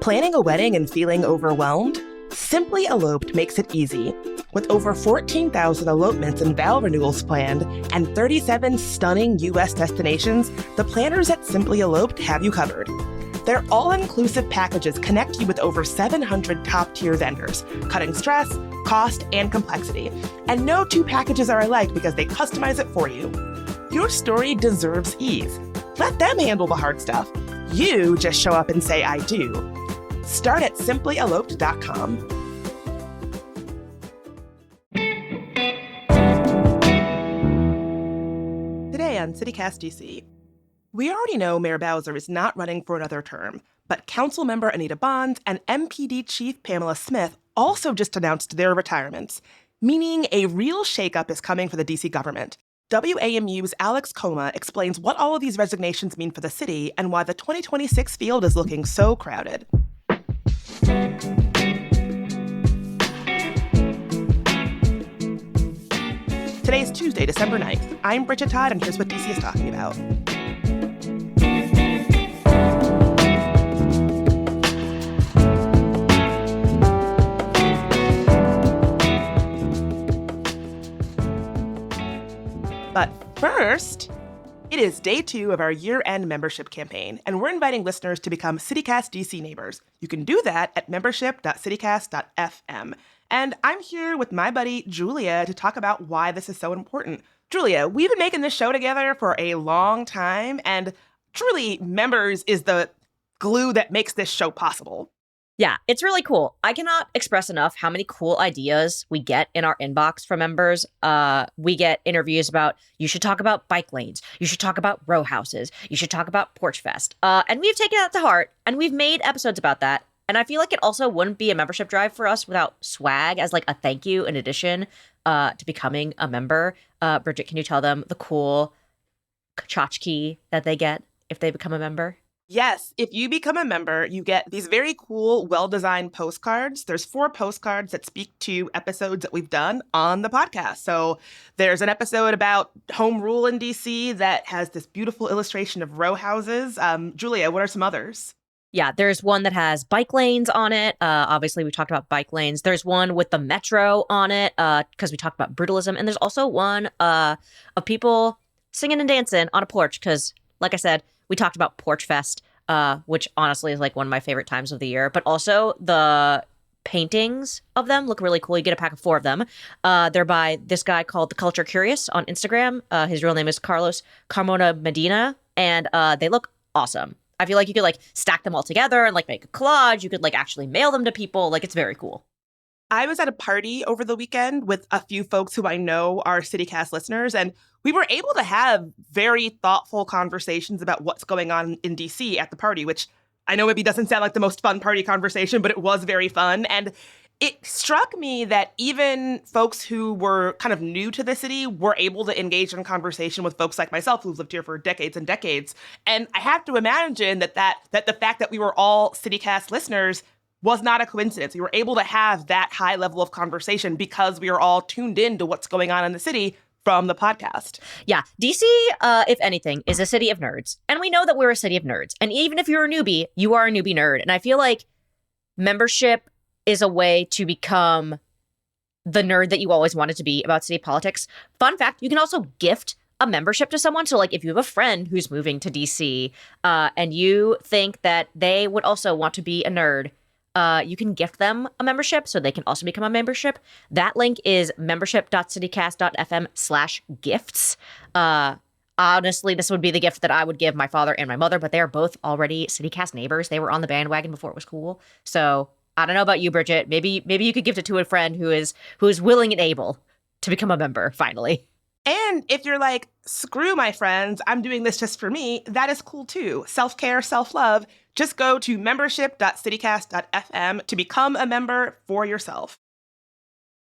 Planning a wedding and feeling overwhelmed? Simply Eloped makes it easy. With over 14,000 elopements and vow renewals planned and 37 stunning U.S. destinations, the planners at Simply Eloped have you covered. Their all-inclusive packages connect you with over 700 top-tier vendors, cutting stress, cost, and complexity. And no two packages are alike because they customize it for you. Your story deserves ease. Let them handle the hard stuff. You just show up and say, I do. Start at simplyeloped.com. Today on CityCast DC. We already know Mayor Bowser is not running for another term, but Councilmember Anita Bonds and MPD Chief Pamela Smith also just announced their retirements, meaning a real shakeup is coming for the DC government. WAMU's Alex Koma explains what all of these resignations mean for the city and why the 2026 field is looking so crowded. Today is Tuesday, December 9th. I'm Bridget Todd, and here's what DC is talking about. But first, it is day 2 of our year-end membership campaign, and we're inviting listeners to become CityCast DC neighbors. You can do that at membership.citycast.fm. And I'm here with my buddy, Julia, to talk about why this is so important. Julia, we've been making this show together for a long time, and truly, members is the glue that makes this show possible. Yeah, it's really cool. I cannot express enough how many cool ideas we get in our inbox from members. We get interviews about, you should talk about bike lanes. You should talk about row houses. You should talk about Porch Fest. And we've taken that to heart, and we've made episodes about that. And I feel like it also wouldn't be a membership drive for us without swag as like a thank you in addition to becoming a member. Bridget, can you tell them the cool tchotchke that they get if they become a member? Yes, if you become a member, you get these very cool, well-designed postcards. There's 4 postcards that speak to episodes that we've done on the podcast. So there's an episode about home rule in DC that has this beautiful illustration of row houses. Julia, what are some others? Yeah, there's one that has bike lanes on it. Obviously, we talked about bike lanes. There's one with the metro on it because we talked about brutalism. And there's also one of people singing and dancing on a porch because, like I said, we talked about Porch Fest, which honestly is like one of my favorite times of the year. But also the paintings of them look really cool. You get a pack of 4 of them. They're by this guy called The Culture Curious on Instagram. His real name is Carlos Carmona Medina. And they look awesome. I feel like you could like stack them all together and like make a collage. You could like actually mail them to people. Like it's very cool. I was at a party over the weekend with a few folks who I know are CityCast listeners, and we were able to have very thoughtful conversations about what's going on in DC at the party, which I know maybe doesn't sound like the most fun party conversation, but it was very fun. And it struck me that even folks who were kind of new to the city were able to engage in conversation with folks like myself who've lived here for decades and decades. And I have to imagine that the fact that we were all CityCast listeners was not a coincidence. We were able to have that high level of conversation because we are all tuned in to what's going on in the city from the podcast. Yeah, DC, if anything, is a city of nerds. And we know that we're a city of nerds. And even if you're a newbie, you are a newbie nerd. And I feel like membership is a way to become the nerd that you always wanted to be about city politics. Fun fact, you can also gift a membership to someone. So like if you have a friend who's moving to DC and you think that they would also want to be a nerd, you can gift them a membership so they can also become a membership. That link is membership.citycast.fm/gifts. Honestly, this would be the gift that I would give my father and my mother, but they are both already CityCast neighbors. They were on the bandwagon before it was cool. So I don't know about you, Bridget. Maybe you could gift it to a friend who is willing and able to become a member finally. And if you're like, screw my friends, I'm doing this just for me, that is cool too. Self-care, self-love. Just go to membership.citycast.fm to become a member for yourself.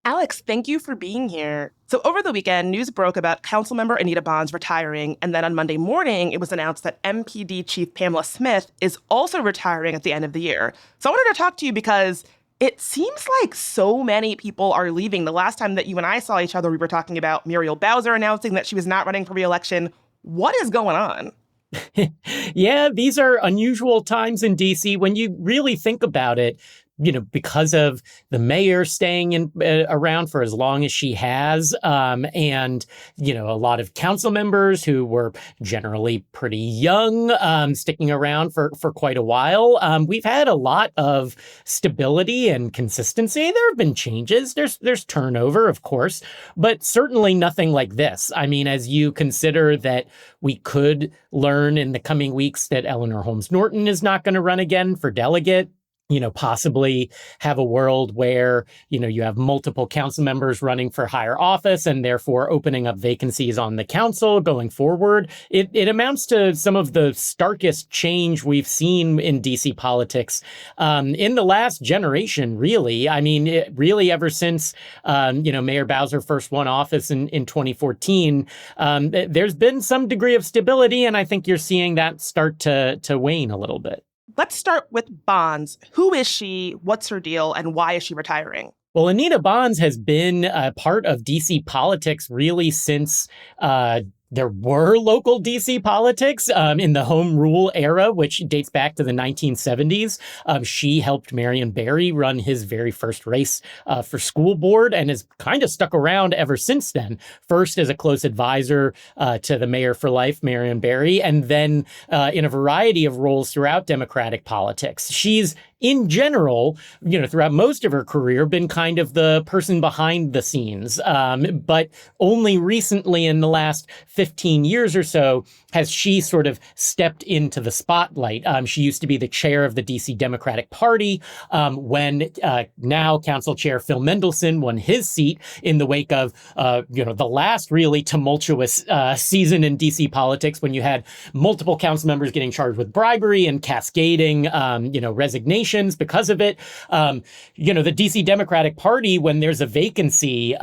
Alex, thank you for being here. So over the weekend, news broke about Councilmember Anita Bonds retiring, and then on Monday morning, it was announced that MPD Chief Pamela Smith is also retiring at the end of the year. So I wanted to talk to you because it seems like so many people are leaving. The last time that you and I saw each other, we were talking about Muriel Bowser announcing that she was not running for re-election. What is going on? Yeah, these are unusual times in DC when you really think about it. Because of the mayor staying around for as long as she has, and a lot of council members who were generally pretty young, sticking around for quite a while. We've had a lot of stability and consistency. There have been changes. There's turnover, of course, but certainly nothing like this. I mean, as you consider that we could learn in the coming weeks that Eleanor Holmes Norton is not going to run again for delegate. Possibly have a world where, you have multiple council members running for higher office and therefore opening up vacancies on the council going forward. It amounts to some of the starkest change we've seen in DC politics in the last generation, really. I mean, really ever since, Mayor Bowser first won office in 2014, there's been some degree of stability, and I think you're seeing that start to wane a little bit. Let's start with Bonds. Who is she? What's her deal? And why is she retiring? Well, Anita Bonds has been a part of DC politics really since there were local DC politics in the home rule era, which dates back to the 1970s. She helped Marion Barry run his very first race for school board and has kind of stuck around ever since then. First as a close advisor to the mayor for life, Marion Barry, and then in a variety of roles throughout Democratic politics. She's in general, throughout most of her career, been kind of the person behind the scenes. But only recently in the last 15 years or so has she sort of stepped into the spotlight. She used to be the chair of the DC Democratic Party when now Council Chair Phil Mendelson won his seat in the wake of, the last really tumultuous season in DC politics when you had multiple council members getting charged with bribery and cascading, resignations because of it. The DC Democratic Party, when there's a vacancy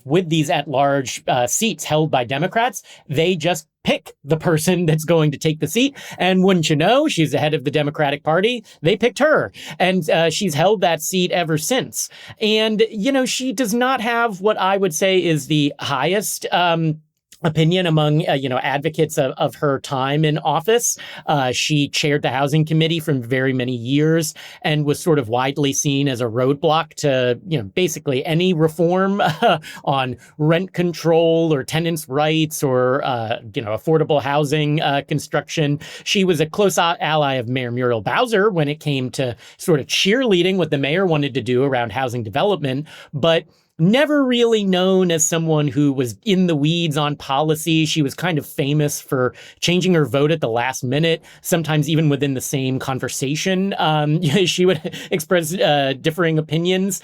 with these at-large seats held by Democrats, they just pick the person that's going to take the seat. And wouldn't you know, she's the head of the Democratic Party. They picked her. And she's held that seat ever since. And, she does not have what I would say is the highest opinion among, advocates of her time in office. She chaired the Housing Committee for very many years and was sort of widely seen as a roadblock to, basically any reform on rent control or tenants' rights or, affordable housing construction. She was a close ally of Mayor Muriel Bowser when it came to sort of cheerleading what the mayor wanted to do around housing development, but never really known as someone who was in the weeds on policy. She was kind of famous for changing her vote at the last minute, sometimes even within the same conversation. She would express differing opinions.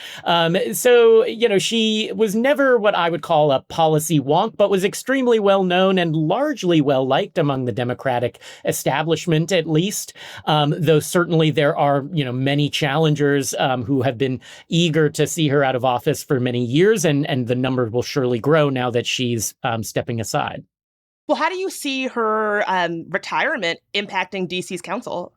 So, she was never what I would call a policy wonk, but was extremely well known and largely well liked among the Democratic establishment, at least. Though certainly there are, many challengers who have been eager to see her out of office for many years, and the number will surely grow now that she's stepping aside. Well, how do you see her retirement impacting DC's council?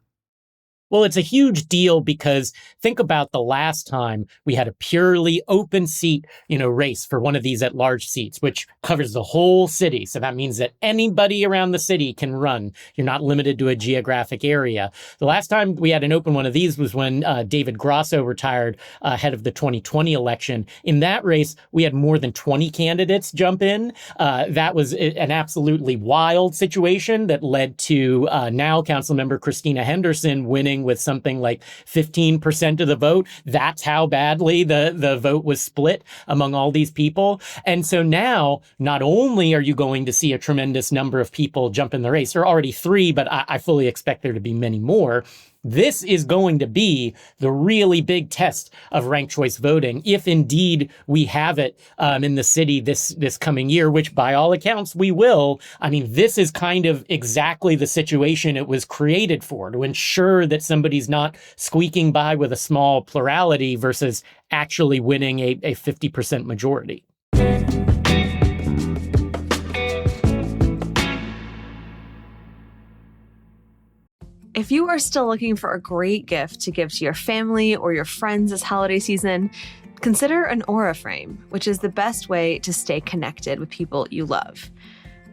Well, it's a huge deal because think about the last time we had a purely open seat, race for one of these at-large seats, which covers the whole city. So that means that anybody around the city can run. You're not limited to a geographic area. The last time we had an open one of these was when David Grosso retired ahead of the 2020 election. In that race, we had more than 20 candidates jump in. That was an absolutely wild situation that led to now Councilmember Christina Henderson winning with something like 15% of the vote. That's how badly the vote was split among all these people. And so now, not only are you going to see a tremendous number of people jump in the race, there are already 3, but I fully expect there to be many more. This is going to be the really big test of ranked choice voting, if indeed we have it in the city this coming year, which by all accounts we will. I mean, this is kind of exactly the situation it was created for, to ensure that somebody's not squeaking by with a small plurality versus actually winning a 50% majority. If you are still looking for a great gift to give to your family or your friends this holiday season, consider an Aura frame, which is the best way to stay connected with people you love.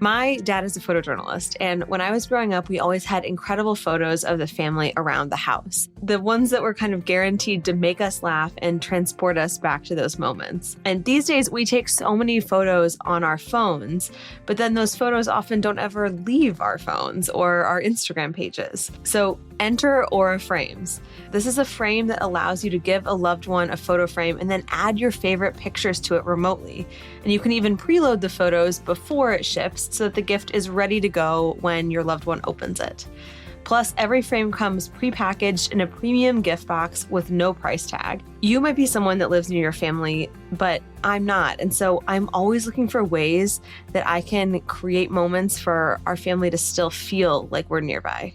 My dad is a photojournalist, and when I was growing up, we always had incredible photos of the family around the house. The ones that were kind of guaranteed to make us laugh and transport us back to those moments. And these days, we take so many photos on our phones, but then those photos often don't ever leave our phones or our Instagram pages. So enter Aura Frames. This is a frame that allows you to give a loved one a photo frame and then add your favorite pictures to it remotely. And you can even preload the photos before it ships so that the gift is ready to go when your loved one opens it. Plus, every frame comes prepackaged in a premium gift box with no price tag. You might be someone that lives near your family, but I'm not. And so I'm always looking for ways that I can create moments for our family to still feel like we're nearby.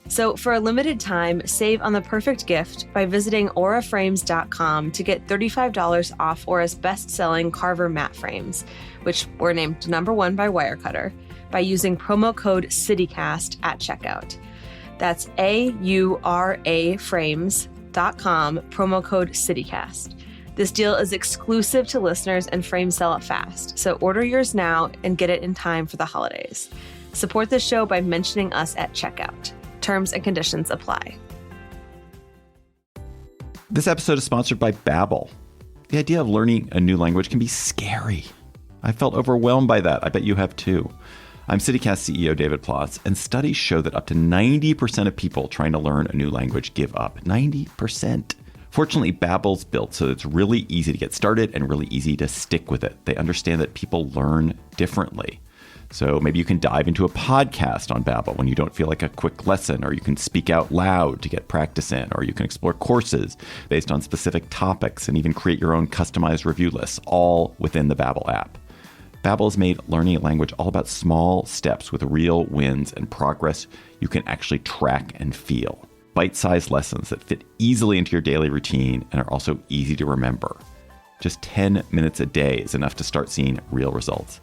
So for a limited time, save on the perfect gift by visiting auraframes.com to get $35 off Aura's best-selling Carver matte frames, which were named #1 by Wirecutter, by using promo code CityCast at checkout. That's auraframes.com, promo code CityCast. This deal is exclusive to listeners and frames sell it fast, so order yours now and get it in time for the holidays. Support this show by mentioning us at checkout. Terms and conditions apply. This episode is sponsored by Babbel. The idea of learning a new language can be scary. I felt overwhelmed by that. I bet you have too. I'm CityCast CEO David Plotz, and studies show that up to 90% of people trying to learn a new language give up. 90%. Fortunately, Babbel's built so that it's really easy to get started and really easy to stick with it. They understand that people learn differently. So maybe you can dive into a podcast on Babbel when you don't feel like a quick lesson, or you can speak out loud to get practice in, or you can explore courses based on specific topics and even create your own customized review lists, all within the Babbel app. Babbel has made learning a language all about small steps with real wins and progress you can actually track and feel. Bite-sized lessons that fit easily into your daily routine and are also easy to remember. Just 10 minutes a day is enough to start seeing real results.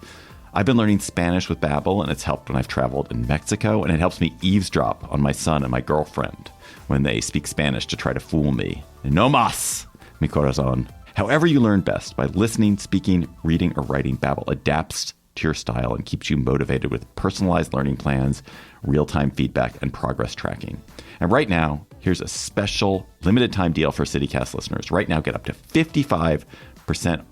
I've been learning Spanish with Babbel, and it's helped when I've traveled in Mexico, and it helps me eavesdrop on my son and my girlfriend when they speak Spanish to try to fool me. No más, mi corazón. However you learn best, by listening, speaking, reading, or writing, Babbel adapts to your style and keeps you motivated with personalized learning plans, real-time feedback, and progress tracking. And right now, here's a special limited time deal for CityCast listeners. Right now, get up to 55%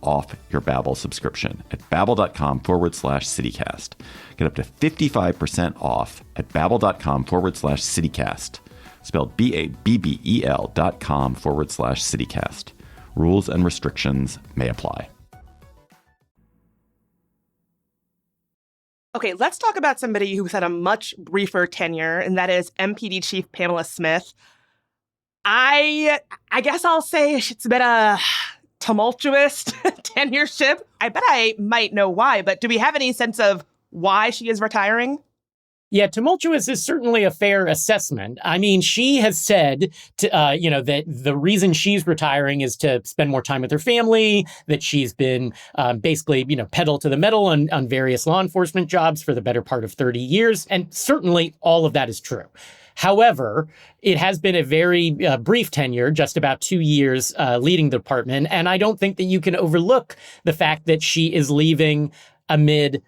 off your Babbel subscription at babbel.com/citycast. Get up to 55% off at babbel.com/citycast. Spelled BABBEL.com/citycast. Rules and restrictions may apply. Okay, let's talk about somebody who's had a much briefer tenure, and that is MPD Chief Pamela Smith. I guess I'll say it's been a tumultuous tenureship. I bet I might know why, but do we have any sense of why she is retiring? Yeah, tumultuous is certainly a fair assessment. I mean, she has said, that the reason she's retiring is to spend more time with her family, that she's been basically, pedal to the metal on various law enforcement jobs for the better part of 30 years. And certainly all of that is true. However, it has been a very brief tenure, just about 2 years leading the department. And I don't think that you can overlook the fact that she is leaving amid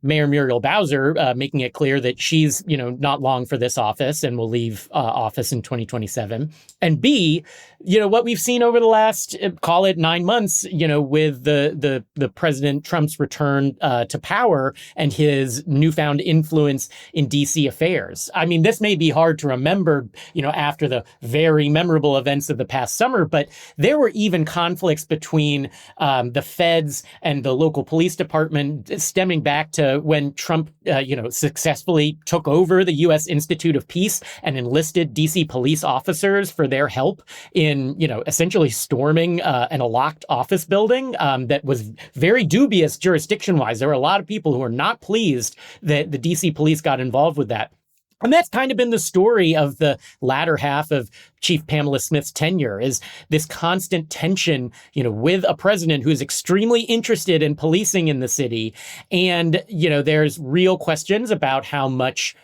Mayor Muriel Bowser making it clear that she's, not long for this office and will leave office in 2027. And B, what we've seen over the last, call it 9 months, with the President Trump's return to power and his newfound influence in DC affairs. I mean, this may be hard to remember, after the very memorable events of the past summer, but there were even conflicts between the feds and the local police department stemming back to when Trump, successfully took over the U.S. Institute of Peace and enlisted DC police officers for their help in, essentially storming a locked office building that was very dubious jurisdiction-wise. There were a lot of people who were not pleased that the DC police got involved with that. And that's kind of been the story of the latter half of Chief Pamela Smith's tenure, is this constant tension, with a president who's extremely interested in policing in the city. And, there's real questions about how much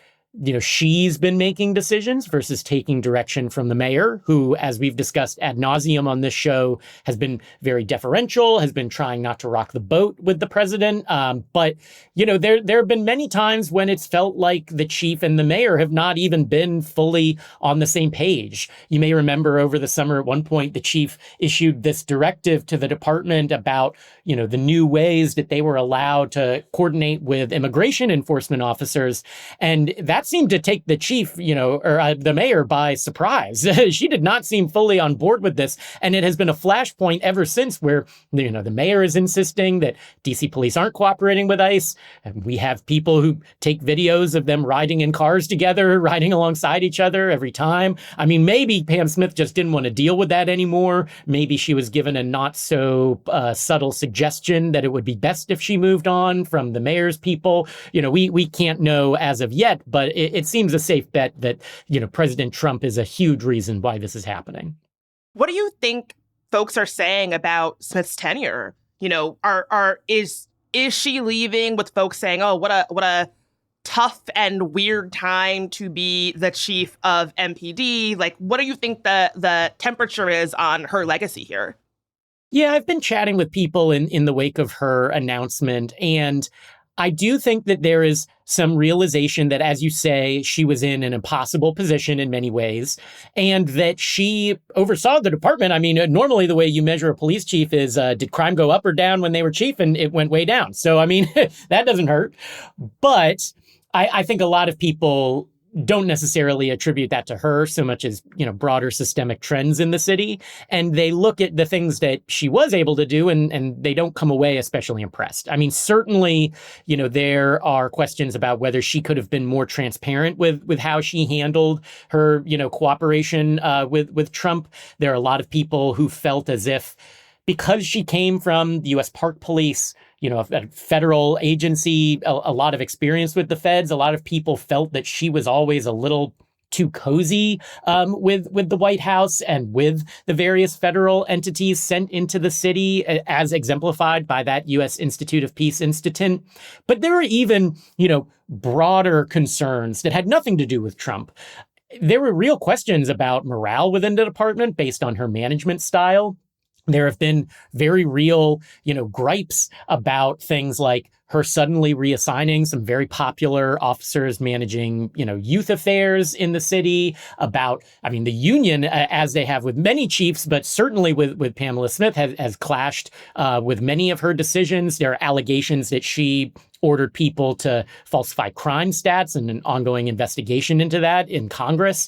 she's been making decisions versus taking direction from the mayor, who, as we've discussed ad nauseum on this show, has been very deferential, has been trying not to rock the boat with the president. But there have been many times when it's felt like the chief and the mayor have not even been fully on the same page. You may remember over the summer at one point, the chief issued this directive to the department about, the new ways that they were allowed to coordinate with immigration enforcement officers. And that seemed to take the chief, or the mayor by surprise. She did not seem fully on board with this. And it has been a flashpoint ever since where, the mayor is insisting that DC police aren't cooperating with ICE. And we have people who take videos of them riding in cars together, riding alongside each other every time. I mean, maybe Pam Smith just didn't want to deal with that anymore. Maybe she was given a not so subtle suggestion that it would be best if she moved on from the mayor's people. We can't know as of yet, but it seems a safe bet that, President Trump is a huge reason why this is happening. What do you think folks are saying about Smith's tenure? Is she leaving with folks saying, "Oh, what a tough and weird time to be the chief of MPD"? Like, what do you think the temperature is on her legacy here? Yeah, I've been chatting with people in the wake of her announcement, and I do think that there is some realization that, as you say, she was in an impossible position in many ways, and that she oversaw the department. I mean, normally the way you measure a police chief is, did crime go up or down when they were chief? And it went way down. So, I mean, that doesn't hurt. But I think a lot of people don't necessarily attribute that to her so much as, broader systemic trends in the city. And they look at the things that she was able to do and they don't come away especially impressed. I mean, certainly, there are questions about whether she could have been more transparent with how she handled her, cooperation with Trump. There are a lot of people who felt as if because she came from the U.S. Park Police, a federal agency, a lot of experience with the feds. A lot of people felt that she was always a little too cozy with the White House and with the various federal entities sent into the city, as exemplified by that U.S. Institute of Peace Institute. But there are even, broader concerns that had nothing to do with Trump. There were real questions about morale within the department based on her management style. There have been very real, gripes about things like her suddenly reassigning some very popular officers managing, youth affairs in the city, about, the union, as they have with many chiefs, but certainly with Pamela Smith, has clashed with many of her decisions. There are allegations that she ordered people to falsify crime stats and an ongoing investigation into that in Congress.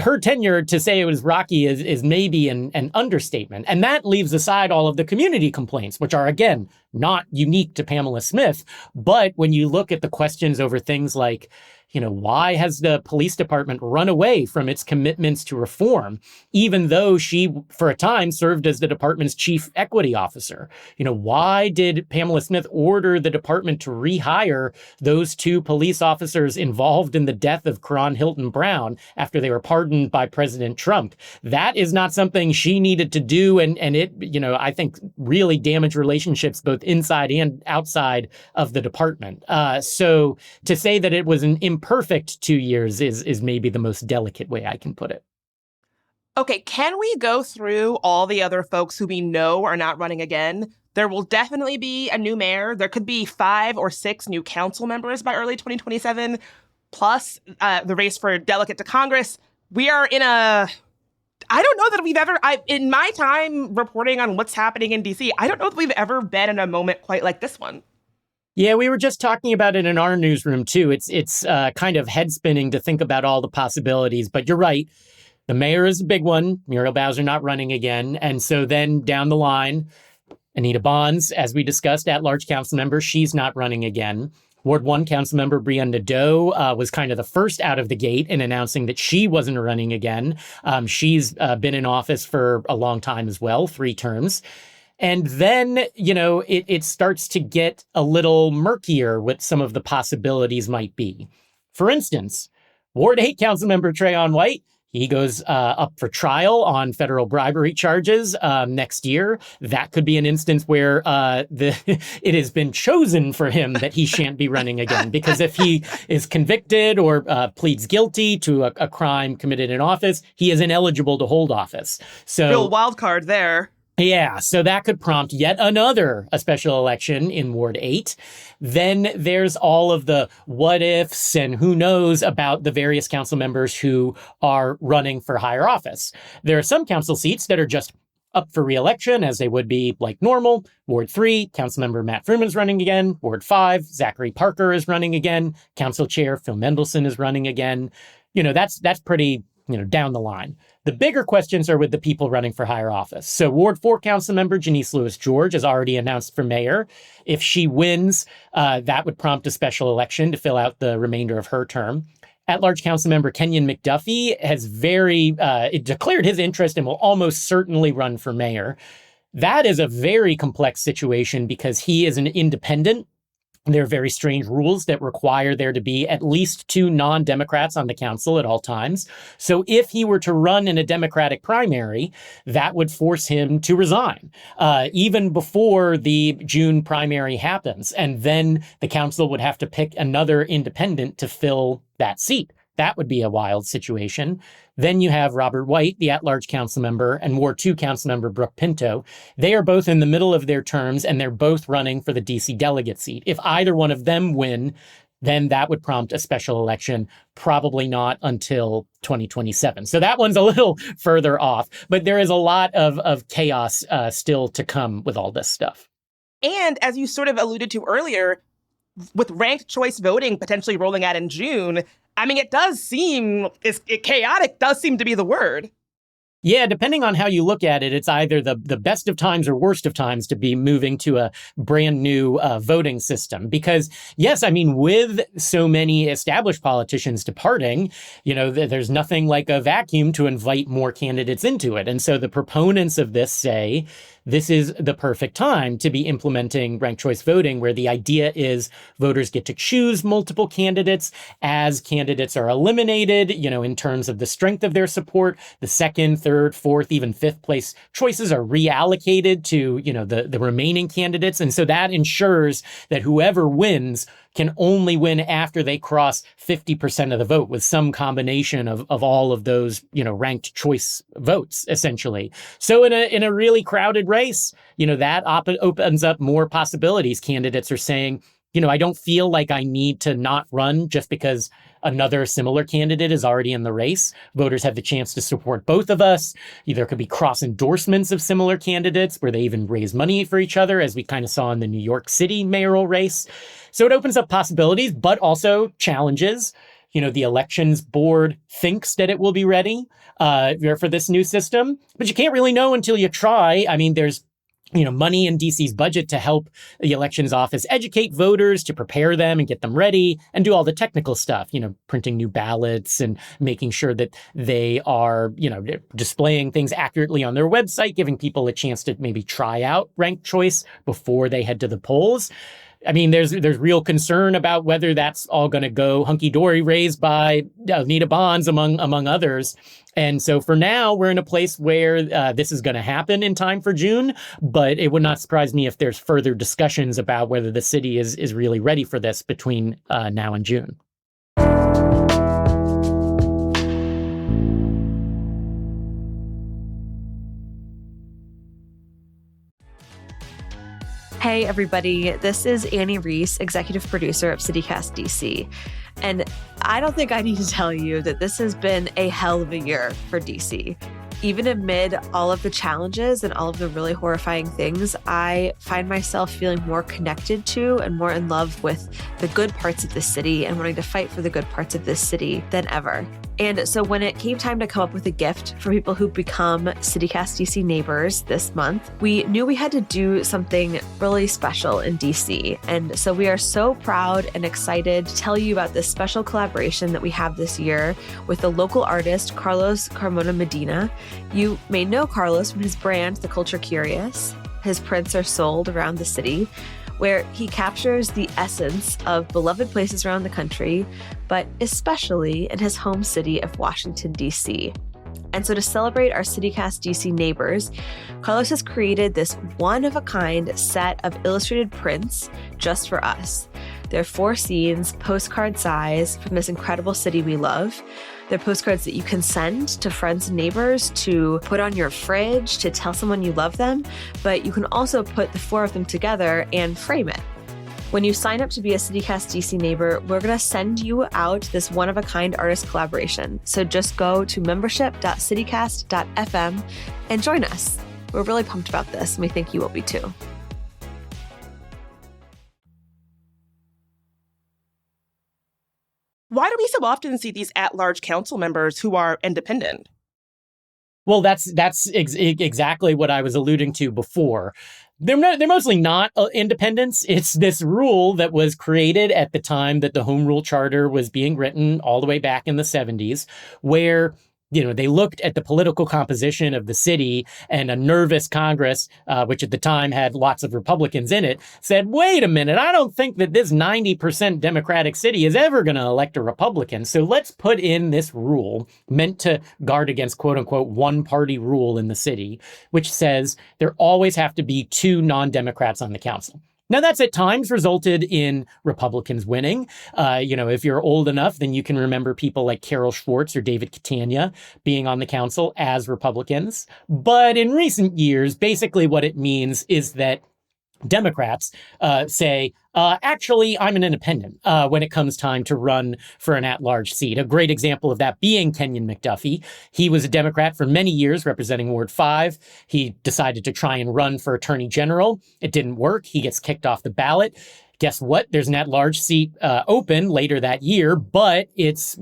Her tenure, to say it was rocky is maybe an understatement. And that leaves aside all of the community complaints, which are, again, not unique to Pamela Smith. But when you look at the questions over things like, why has the police department run away from its commitments to reform, even though she, for a time, served as the department's chief equity officer? Why did Pamela Smith order the department to rehire those two police officers involved in the death of Karan Hilton Brown after they were pardoned by President Trump? That is not something she needed to do. And it, I think really damaged relationships both inside and outside of the department. So to say that it was an imperfect 2 years is maybe the most delicate way I can put it. Okay, can we go through all the other folks who we know are not running again? There will definitely be a new mayor. There could be 5 or 6 new council members by early 2027, plus the race for delegate to Congress. We are in a... I don't know that we've ever... in my time reporting on what's happening in D.C., I don't know that we've ever been in a moment quite like this one. Yeah, we were just talking about it in our newsroom, too. It's kind of head spinning to think about all the possibilities. But you're right. The mayor is a big one. Muriel Bowser not running again. And so then down the line, Anita Bonds, as we discussed, at-large council member, she's not running again. Ward 1 Councilmember Brianna Nadeau was kind of the first out of the gate in announcing that she wasn't running again. She's been in office for a long time as well, 3 terms. And then, it starts to get a little murkier what some of the possibilities might be. For instance, Ward 8 Councilmember Trayon White, He goes up for trial on federal bribery charges next year. That could be an instance where it has been chosen for him that he shan't be running again. Because if he is convicted or pleads guilty to a crime committed in office, he is ineligible to hold office. So real wild card there. Yeah, so that could prompt yet another special election in Ward 8. Then there's all of the what ifs and who knows about the various council members who are running for higher office. There are some council seats that are just up for re-election, as they would be like normal. Ward 3, Councilmember Matt Fruman's running again. Ward 5, Zachary Parker is running again. Council Chair Phil Mendelson is running again. That's pretty down the line. The bigger questions are with the people running for higher office. So Ward 4 Councilmember Janice Lewis-George has already announced for mayor. If she wins, that would prompt a special election to fill out the remainder of her term. At-large Councilmember Kenyon McDuffie has declared his interest and will almost certainly run for mayor. That is a very complex situation because he is an independent. There are very strange rules that require there to be at least 2 non-Democrats on the council at all times. So if he were to run in a Democratic primary, that would force him to resign, even before the June primary happens. And then the council would have to pick another independent to fill that seat. That would be a wild situation. Then you have Robert White, the at-large council member, and Ward 2 council member Brooke Pinto. They are both in the middle of their terms, and they're both running for the DC delegate seat. If either one of them win, then that would prompt a special election, probably not until 2027. So that one's a little further off, but there is a lot of chaos still to come with all this stuff. And as you sort of alluded to earlier, with ranked choice voting potentially rolling out in June, I mean, it does seem chaotic does seem to be the word. Yeah, depending on how you look at it, it's either the best of times or worst of times to be moving to a brand new voting system. Because, yes, I mean, with so many established politicians departing, there's nothing like a vacuum to invite more candidates into it. And so the proponents of this say this is the perfect time to be implementing ranked choice voting, where the idea is voters get to choose multiple candidates. As candidates are eliminated, in terms of the strength of their support, the second, third, fourth, even fifth place choices are reallocated to, the remaining candidates. And so that ensures that whoever wins can only win after they cross 50% of the vote with some combination of all of those, ranked choice votes, essentially. So in a really crowded race, that opens up more possibilities. Candidates are saying, I don't feel like I need to not run just because another similar candidate is already in the race. Voters have the chance to support both of us. There could be cross endorsements of similar candidates where they even raise money for each other, as we kind of saw in the New York City mayoral race. So it opens up possibilities, but also challenges. The elections board thinks that it will be ready for this new system, but you can't really know until you try. I mean, there's money in DC's budget to help the elections office educate voters, to prepare them and get them ready and do all the technical stuff, printing new ballots and making sure that they are, displaying things accurately on their website, giving people a chance to maybe try out ranked choice before they head to the polls. I mean, there's real concern about whether that's all going to go hunky-dory, raised by Anita Bonds, among others. And so for now, we're in a place where this is going to happen in time for June. But it would not surprise me if there's further discussions about whether the city is really ready for this between now and June. Hey, everybody. This is Annie Reese, executive producer of CityCast DC. And I don't think I need to tell you that this has been a hell of a year for DC. Even amid all of the challenges and all of the really horrifying things, I find myself feeling more connected to and more in love with the good parts of this city and wanting to fight for the good parts of this city than ever. And so when it came time to come up with a gift for people who become CityCast DC neighbors this month, we knew we had to do something really special in DC. And so we are so proud and excited to tell you about this special collaboration that we have this year with the local artist, Carlos Carmona Medina. You may know Carlos from his brand, The Culture Curious. His prints are sold around the city, where he captures the essence of beloved places around the country but especially in his home city of Washington, D.C. And so to celebrate our CityCast DC neighbors, Carlos has created this one-of-a-kind set of illustrated prints just for us. They're 4 scenes, postcard size, from this incredible city we love. They're postcards that you can send to friends and neighbors, to put on your fridge, to tell someone you love them, but you can also put the 4 of them together and frame it. When you sign up to be a CityCast DC neighbor, we're going to send you out this one-of-a-kind artist collaboration. So just go to membership.citycast.fm and join us. We're really pumped about this, and we think you will be too. Why do we so often see these at-large council members who are independent? Well, that's exactly what I was alluding to before. They're mostly not independents. It's this rule that was created at the time that the Home Rule Charter was being written all the way back in the 70s, where they looked at the political composition of the city, and a nervous Congress, which at the time had lots of Republicans in it, said, wait a minute, I don't think that this 90% Democratic city is ever going to elect a Republican. So let's put in this rule meant to guard against, quote unquote, one-party rule in the city, which says there always have to be 2 non-Democrats on the council. Now, that's at times resulted in Republicans winning. If you're old enough, then you can remember people like Carol Schwartz or David Catania being on the council as Republicans. But in recent years, basically what it means is that Democrats say, actually, I'm an independent when it comes time to run for an at-large seat. A great example of that being Kenyon McDuffie. He was a Democrat for many years representing Ward 5. He decided to try and run for Attorney General. It didn't work. He gets kicked off the ballot. Guess what? There's an at-large seat open later that year, but it's,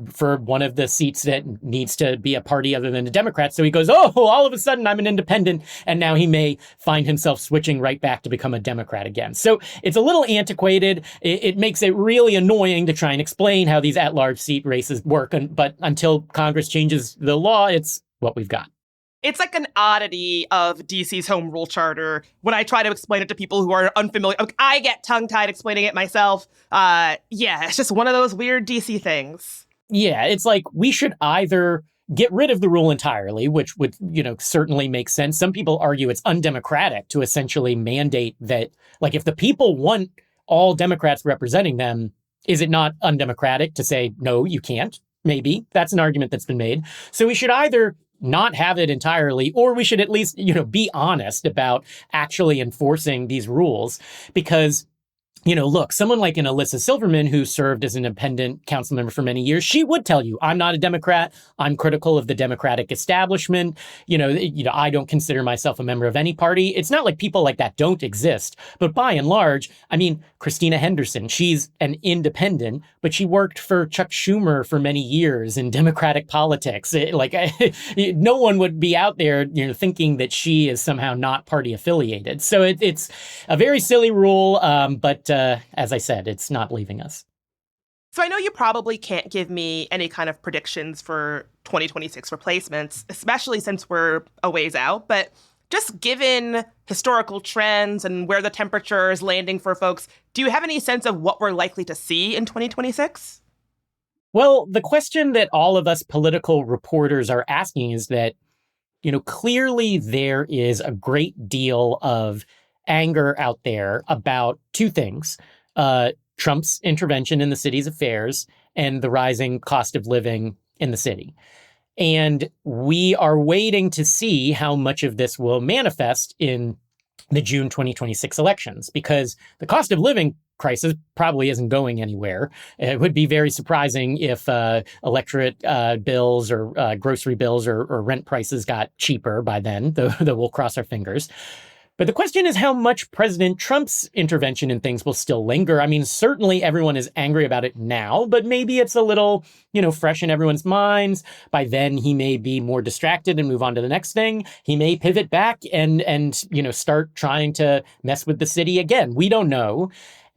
for one of the seats that needs to be a party other than a Democrat. So he goes, oh, all of a sudden I'm an independent. And now he may find himself switching right back to become a Democrat again. So it's a little antiquated. It makes it really annoying to try and explain how these at-large seat races work. But until Congress changes the law, it's what we've got. It's like an oddity of DC's Home Rule Charter. When I try to explain it to people who are unfamiliar, I get tongue-tied explaining it myself. It's just one of those weird DC things. Yeah, it's like we should either get rid of the rule entirely, which would, certainly make sense. Some people argue it's undemocratic to essentially mandate that, like, if the people want all Democrats representing them, is it not undemocratic to say, no, you can't? Maybe. That's an argument that's been made. So we should either not have it entirely, or we should at least, be honest about actually enforcing these rules. Because, look, someone like an Alyssa Silverman, who served as an independent council member for many years, she would tell you, I'm not a Democrat. I'm critical of the Democratic establishment. I don't consider myself a member of any party. It's not like people like that don't exist. But by and large, Christina Henderson, she's an independent, but she worked for Chuck Schumer for many years in Democratic politics. No one would be out there, thinking that she is somehow not party affiliated. So it's a very silly rule, but as I said, it's not leaving us. So I know you probably can't give me any kind of predictions for 2026 replacements, especially since we're a ways out, but just given historical trends and where the temperature is landing for folks, do you have any sense of what we're likely to see in 2026? Well, the question that all of us political reporters are asking is that, clearly there is a great deal of anger out there about 2 things, Trump's intervention in the city's affairs and the rising cost of living in the city. And we are waiting to see how much of this will manifest in the June 2026 elections, because the cost of living crisis probably isn't going anywhere. It would be very surprising if electorate bills or grocery bills or rent prices got cheaper by then, though we'll cross our fingers. But the question is how much President Trump's intervention in things will still linger. Certainly everyone is angry about it now, but maybe it's a little, fresh in everyone's minds. By then, he may be more distracted and move on to the next thing. He may pivot back and start trying to mess with the city again. We don't know.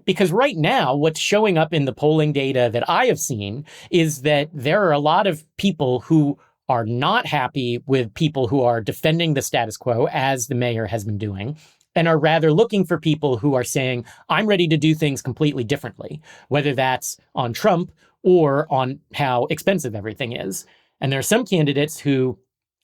Because right now, what's showing up in the polling data that I have seen is that there are a lot of people who are not happy with people who are defending the status quo, as the mayor has been doing, and are rather looking for people who are saying, I'm ready to do things completely differently, whether that's on Trump or on how expensive everything is. And there are some candidates who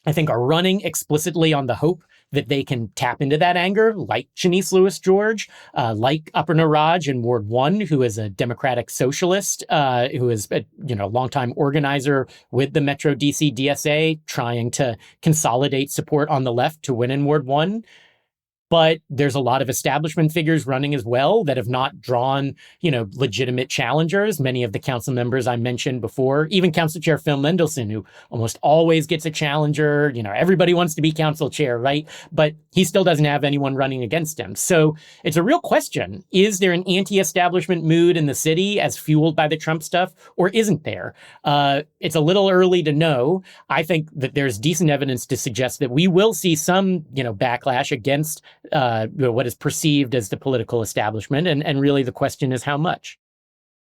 I think are running explicitly on the hope that they can tap into that anger, like Shanice Lewis-George, like Aparna Raj in Ward 1, who is a Democratic socialist, who is a longtime organizer with the Metro DC DSA, trying to consolidate support on the left to win in Ward 1. But there's a lot of establishment figures running as well that have not drawn, legitimate challengers. Many of the council members I mentioned before, even Council Chair Phil Mendelson, who almost always gets a challenger. Everybody wants to be council chair, right? But he still doesn't have anyone running against him. So it's a real question. Is there an anti-establishment mood in the city as fueled by the Trump stuff, or isn't there? It's a little early to know. I think that there's decent evidence to suggest that we will see some, backlash against what is perceived as the political establishment. And really the question is how much.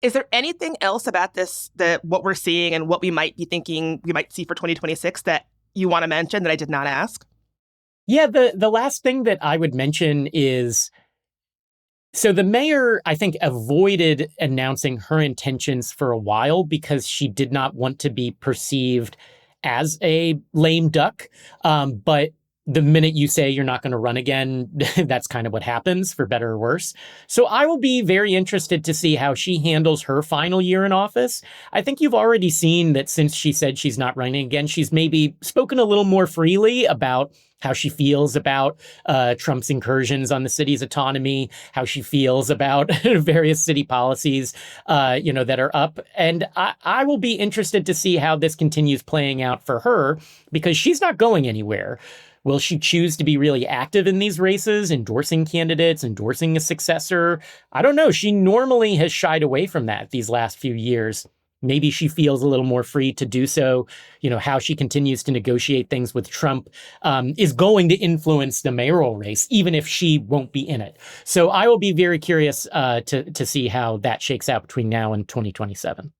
Is there anything else about this, that what we're seeing and what we might be thinking we might see for 2026 that you want to mention that I did not ask? Yeah, the last thing that I would mention is, so the mayor, I think, avoided announcing her intentions for a while because she did not want to be perceived as a lame duck. But the minute you say you're not going to run again, that's kind of what happens, for better or worse. So I will be very interested to see how she handles her final year in office. I think you've already seen that since she said she's not running again, she's maybe spoken a little more freely about how she feels about Trump's incursions on the city's autonomy, how she feels about various city policies, that are up. And I will be interested to see how this continues playing out for her, because she's not going anywhere. Will she choose to be really active in these races, endorsing candidates, endorsing a successor? I don't know. She normally has shied away from that these last few years. Maybe she feels a little more free to do so. How she continues to negotiate things with Trump is going to influence the mayoral race, even if she won't be in it. So I will be very curious to see how that shakes out between now and 2027.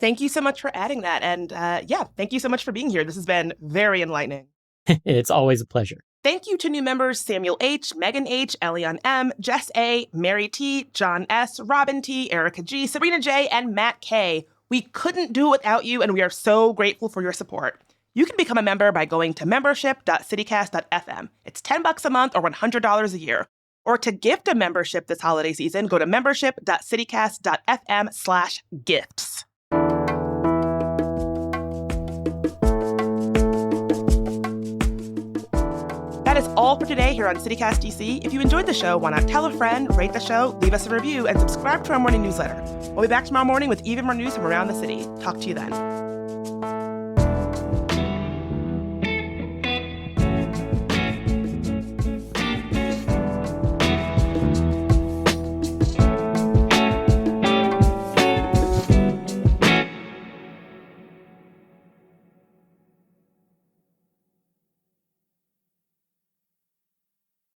Thank you so much for adding that. And thank you so much for being here. This has been very enlightening. It's always a pleasure. Thank you to new members Samuel H., Megan H., Elion M., Jess A., Mary T., John S., Robin T., Erica G., Sabrina J., and Matt K. We couldn't do it without you, and we are so grateful for your support. You can become a member by going to membership.citycast.fm. It's $10 a month or $100 a year. Or to gift a membership this holiday season, go to membership.citycast.fm/gifts. That is all for today here on CityCast DC. If you enjoyed the show, why not tell a friend, rate the show, leave us a review, and subscribe to our morning newsletter. We'll be back tomorrow morning with even more news from around the city. Talk to you then.